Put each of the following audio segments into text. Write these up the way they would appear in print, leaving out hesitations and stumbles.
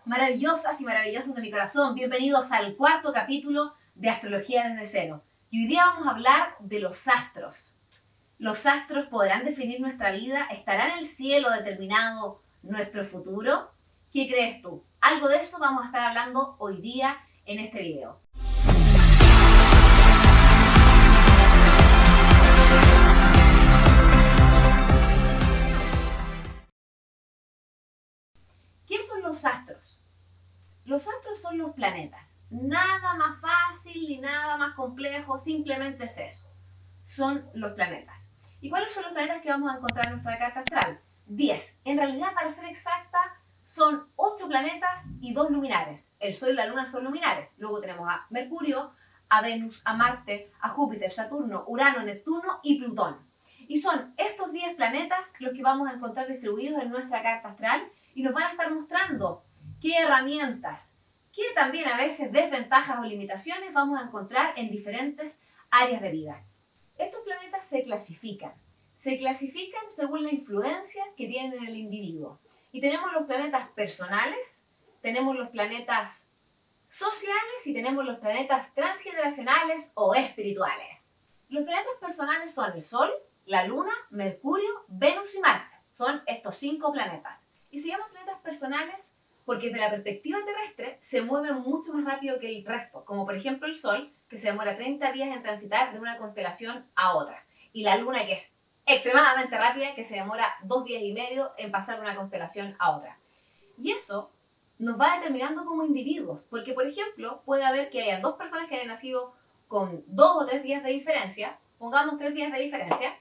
Maravillosas y maravillosos de mi corazón, bienvenidos al cuarto capítulo de Astrología desde cero. Y hoy día vamos a hablar de los astros. ¿Los astros podrán definir nuestra vida? ¿Estará en el cielo determinado nuestro futuro? ¿Qué crees tú? Algo de eso vamos a estar hablando hoy día en este video. ¿Qué son los astros? Los astros son los planetas. Nada más fácil ni nada más complejo, simplemente es eso. Son los planetas. ¿Y cuáles son los planetas que vamos a encontrar en nuestra carta astral? 10. En realidad, para ser exacta, son 8 planetas y 2 luminares. El Sol y la Luna son luminares. Luego tenemos a Mercurio, a Venus, a Marte, a Júpiter, Saturno, Urano, Neptuno y Plutón. Y son estos 10 planetas los que vamos a encontrar distribuidos en nuestra carta astral y nos van a estar mostrando qué herramientas, qué también a veces desventajas o limitaciones vamos a encontrar en diferentes áreas de vida. Estos planetas se clasifican según la influencia que tienen en el individuo. Y tenemos los planetas personales, tenemos los planetas sociales y tenemos los planetas transgeneracionales o espirituales. Los planetas personales son el Sol, la Luna, Mercurio, Venus y Marte. Son estos 5 planetas. Y se llaman planetas personales porque desde la perspectiva terrestre se mueven mucho más rápido que el resto, como por ejemplo el Sol, que se demora 30 días en transitar de una constelación a otra, y la Luna, que es extremadamente rápida, que se demora 2 días y medio en pasar de una constelación a otra. Y eso nos va determinando como individuos, porque por ejemplo puede haber que haya 2 personas que hayan nacido con 2 o 3 días de diferencia, pongamos 3 días de diferencia.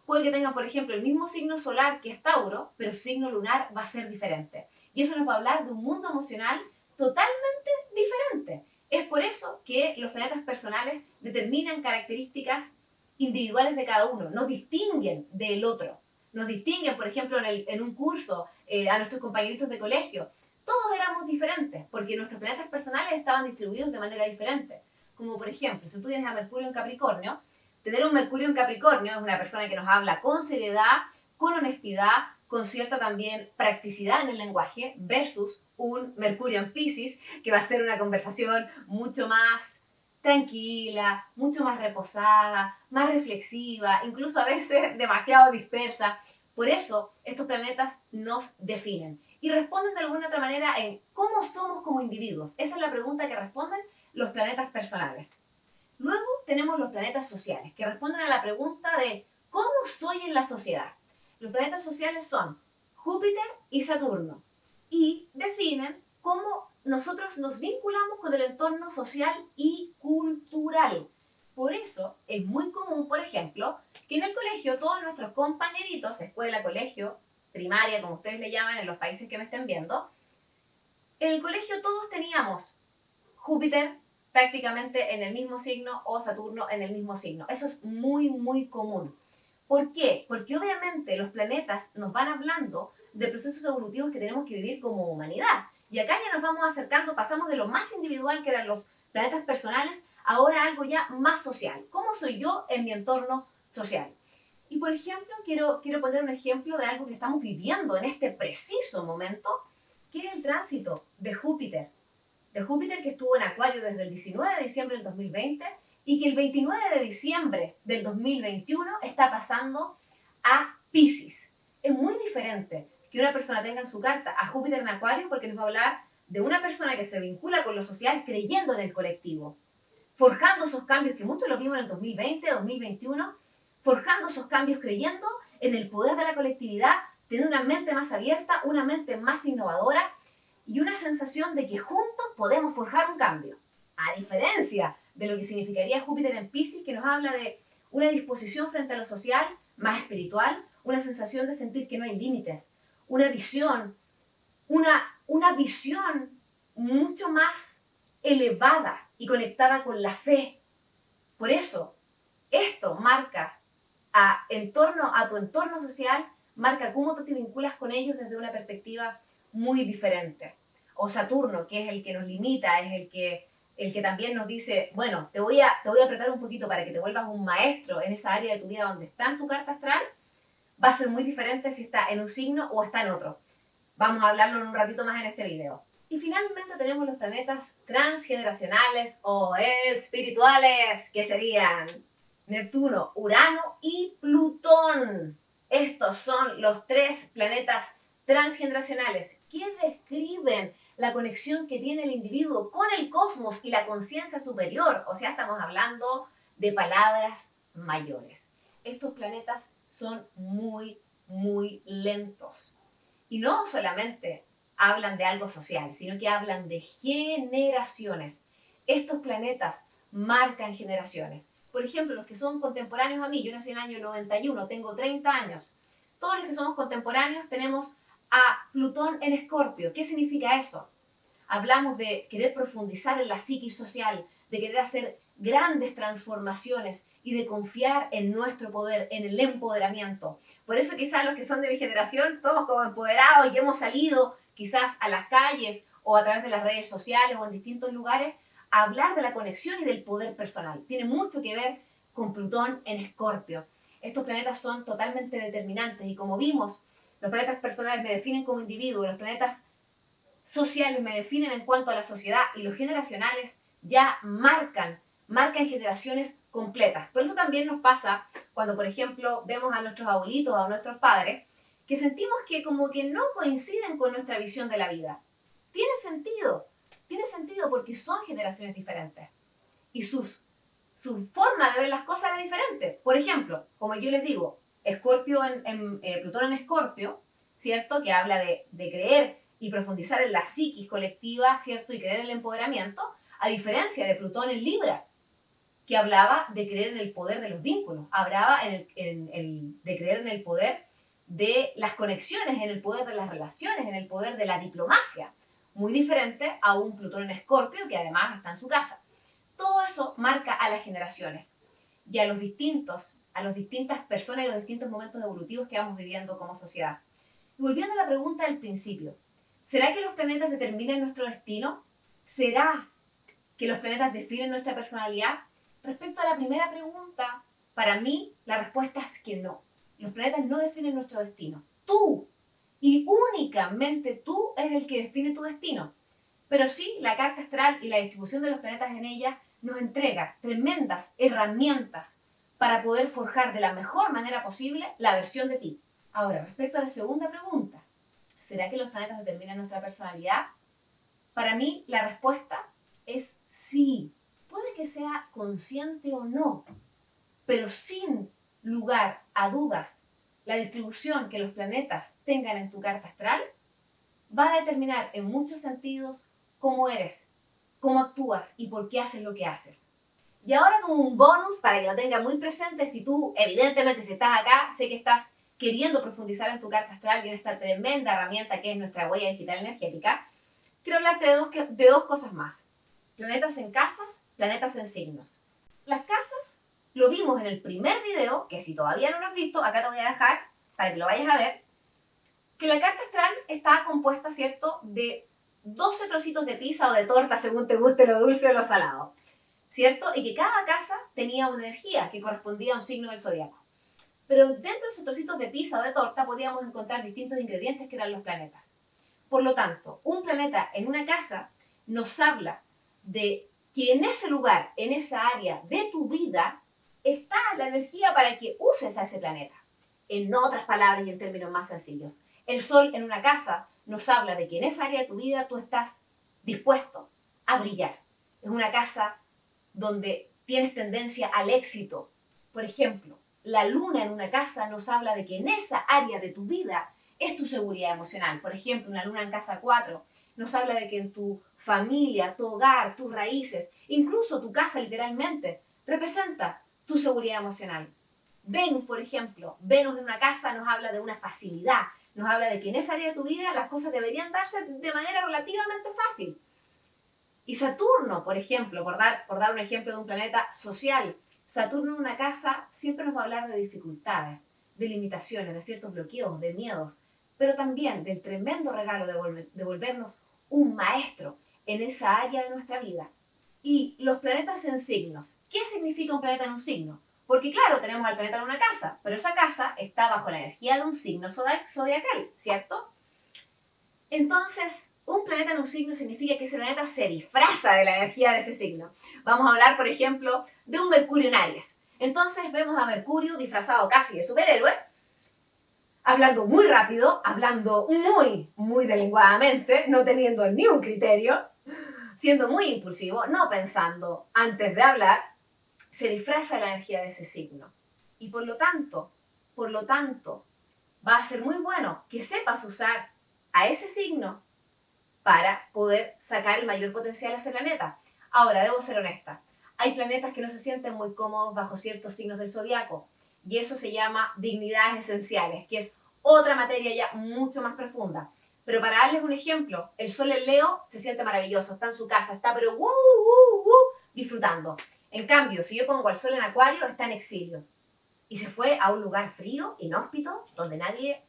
Puede que tengan, por ejemplo, el mismo signo solar que es Tauro, pero su signo lunar va a ser diferente. Y eso nos va a hablar de un mundo emocional totalmente diferente. Es por eso que los planetas personales determinan características individuales de cada uno, nos distinguen del otro. Nos distinguen, por ejemplo, en un curso, a nuestros compañeritos de colegio. Todos éramos diferentes, porque nuestros planetas personales estaban distribuidos de manera diferente. Como por ejemplo, si tú tienes a Mercurio en Capricornio, tener un Mercurio en Capricornio es una persona que nos habla con seriedad, con honestidad, con cierta también practicidad en el lenguaje, versus un Mercurio en Piscis, que va a ser una conversación mucho más tranquila, mucho más reposada, más reflexiva, incluso a veces demasiado dispersa. Por eso estos planetas nos definen y responden de alguna otra manera en cómo somos como individuos. Esa es la pregunta que responden los planetas personales. Luego tenemos los planetas sociales, que responden a la pregunta de ¿cómo soy en la sociedad? Los planetas sociales son Júpiter y Saturno y definen cómo nosotros nos vinculamos con el entorno social y cultural. Por eso es muy común, por ejemplo, que en el colegio todos nuestros compañeritos, escuela, colegio, primaria, como ustedes le llaman en los países que me estén viendo, en el colegio todos teníamos Júpiter prácticamente en el mismo signo o Saturno en el mismo signo. Eso es muy, muy común. ¿Por qué? Porque obviamente los planetas nos van hablando de procesos evolutivos que tenemos que vivir como humanidad. Y acá ya nos vamos acercando, pasamos de lo más individual, que eran los planetas personales, ahora a algo ya más social. ¿Cómo soy yo en mi entorno social? Y por ejemplo, quiero poner un ejemplo de algo que estamos viviendo en este preciso momento, que es el tránsito de Júpiter que estuvo en Acuario desde el 19 de diciembre del 2020 y que el 29 de diciembre del 2021 está pasando a Piscis. Es muy diferente que una persona tenga en su carta a Júpiter en Acuario, porque nos va a hablar de una persona que se vincula con lo social creyendo en el colectivo, forjando esos cambios que muchos los vimos en el 2020, 2021, forjando esos cambios creyendo en el poder de la colectividad, tener una mente más abierta, una mente más innovadora y una sensación de que juntos podemos forjar un cambio. A diferencia de lo que significaría Júpiter en Piscis, que nos habla de una disposición frente a lo social, más espiritual, una sensación de sentir que no hay límites, una visión mucho más elevada y conectada con la fe. Por eso, esto marca a tu entorno social, marca cómo tú te vinculas con ellos desde una perspectiva muy diferente. O Saturno, que es el que nos limita, es el que también nos dice, bueno, te voy a apretar un poquito para que te vuelvas un maestro en esa área de tu vida donde está en tu carta astral, va a ser muy diferente si está en un signo o está en otro. Vamos a hablarlo en un ratito más en este video. Y finalmente tenemos los planetas transgeneracionales o espirituales, que serían Neptuno, Urano y Plutón. Estos son los 3 planetas transgeneracionales que describen la conexión que tiene el individuo con el cosmos y la conciencia superior. O sea, estamos hablando de palabras mayores. Estos planetas son muy, muy lentos. Y no solamente hablan de algo social, sino que hablan de generaciones. Estos planetas marcan generaciones. Por ejemplo, los que son contemporáneos a mí, yo nací en el año 91, tengo 30 años. Todos los que somos contemporáneos tenemos a Plutón en Escorpio. ¿Qué significa eso? Hablamos de querer profundizar en la psiquis social, de querer hacer grandes transformaciones y de confiar en nuestro poder, en el empoderamiento. Por eso quizás los que son de mi generación, estamos como empoderados y que hemos salido quizás a las calles o a través de las redes sociales o en distintos lugares a hablar de la conexión y del poder personal. Tiene mucho que ver con Plutón en Escorpio. Estos planetas son totalmente determinantes y como vimos, los planetas personales me definen como individuo, los planetas sociales me definen en cuanto a la sociedad y los generacionales ya marcan generaciones completas. Por eso también nos pasa cuando, por ejemplo, vemos a nuestros abuelitos o a nuestros padres, que sentimos que como que no coinciden con nuestra visión de la vida. Tiene sentido porque son generaciones diferentes y su forma de ver las cosas es diferente. Por ejemplo, como yo les digo, Plutón en Escorpio, ¿cierto? Que habla de creer y profundizar en la psiquis colectiva, ¿cierto? Y creer en el empoderamiento, a diferencia de Plutón en Libra, que hablaba de creer en el poder de los vínculos, hablaba de creer en el poder de las conexiones, en el poder de las relaciones, en el poder de la diplomacia, muy diferente a un Plutón en Escorpio que además está en su casa. Todo eso marca a las generaciones y a las distintas personas y los distintos momentos evolutivos que vamos viviendo como sociedad. Y volviendo a la pregunta del principio, ¿será que los planetas determinan nuestro destino? ¿Será que los planetas definen nuestra personalidad? Respecto a la primera pregunta, para mí la respuesta es que no. Los planetas no definen nuestro destino. Tú, y únicamente tú, es el que define tu destino. Pero sí, la carta astral y la distribución de los planetas en ella nos entrega tremendas herramientas para poder forjar de la mejor manera posible la versión de ti. Ahora, respecto a la segunda pregunta, ¿será que los planetas determinan nuestra personalidad? Para mí, la respuesta es sí. Puede que sea consciente o no, pero sin lugar a dudas, la distribución que los planetas tengan en tu carta astral va a determinar en muchos sentidos cómo eres, cómo actúas y por qué haces lo que haces. Y ahora como un bonus, para que lo tengas muy presente, si tú, evidentemente, si estás acá, sé que estás queriendo profundizar en tu carta astral y en esta tremenda herramienta que es nuestra huella digital energética, quiero hablarte de dos cosas más. Planetas en casas, planetas en signos. Las casas lo vimos en el primer video, que si todavía no lo has visto, acá te voy a dejar para que lo vayas a ver, que la carta astral está compuesta, ¿cierto?, de 12 trocitos de pizza o de torta, según te guste lo dulce o lo salado, ¿cierto? Y que cada casa tenía una energía que correspondía a un signo del zodiaco. Pero dentro de esos trocitos de pizza o de torta podíamos encontrar distintos ingredientes que eran los planetas. Por lo tanto, un planeta en una casa nos habla de que en ese lugar, en esa área de tu vida, está la energía para que uses a ese planeta. En otras palabras y en términos más sencillos, el sol en una casa nos habla de que en esa área de tu vida tú estás dispuesto a brillar. Es una casa donde tienes tendencia al éxito. Por ejemplo, la luna en una casa nos habla de que en esa área de tu vida es tu seguridad emocional. Por ejemplo, una luna en casa 4 nos habla de que en tu familia, tu hogar, tus raíces, incluso tu casa literalmente, representa tu seguridad emocional. Venus, por ejemplo, Venus en una casa nos habla de una facilidad, nos habla de que en esa área de tu vida las cosas deberían darse de manera relativamente fácil. Y Saturno, por ejemplo, por dar un ejemplo de un planeta social, Saturno en una casa siempre nos va a hablar de dificultades, de limitaciones, de ciertos bloqueos, de miedos, pero también del tremendo regalo de volvernos un maestro en esa área de nuestra vida. Y los planetas en signos. ¿Qué significa un planeta en un signo? Porque claro, tenemos al planeta en una casa, pero esa casa está bajo la energía de un signo zodiacal, ¿cierto? Entonces, un planeta en un signo significa que ese planeta se disfraza de la energía de ese signo. Vamos a hablar, por ejemplo, de un Mercurio en Aries. Entonces vemos a Mercurio disfrazado casi de superhéroe, hablando muy rápido, hablando muy delincuadamente, no teniendo ni un criterio, siendo muy impulsivo, no pensando antes de hablar, se disfraza la energía de ese signo. Y por lo tanto, va a ser muy bueno que sepas usar a ese signo para poder sacar el mayor potencial a ese planeta. Ahora, debo ser honesta, hay planetas que no se sienten muy cómodos bajo ciertos signos del zodiaco, y eso se llama dignidades esenciales, que es otra materia ya mucho más profunda. Pero para darles un ejemplo, el Sol en Leo se siente maravilloso, está en su casa, está pero disfrutando. En cambio, si yo pongo al Sol en Acuario, está en exilio. Y se fue a un lugar frío, inhóspito, donde nadie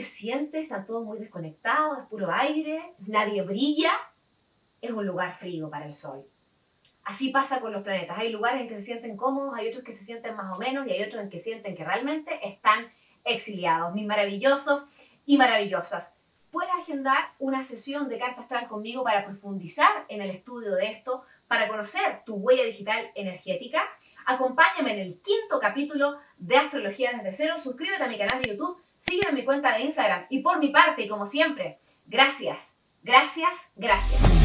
siente, están todos muy desconectados, es puro aire, nadie brilla. Es un lugar frío para el Sol. Así pasa con los planetas. Hay lugares en que se sienten cómodos, hay otros que se sienten más o menos y hay otros en que sienten que realmente están exiliados. Mis maravillosos y maravillosas. Puedes agendar una sesión de carta astral conmigo para profundizar en el estudio de esto, para conocer tu huella digital energética. Acompáñame en el 5º capítulo de Astrología desde cero. Suscríbete a mi canal de YouTube, sígueme en mi cuenta de Instagram y por mi parte, como siempre, gracias, gracias, gracias.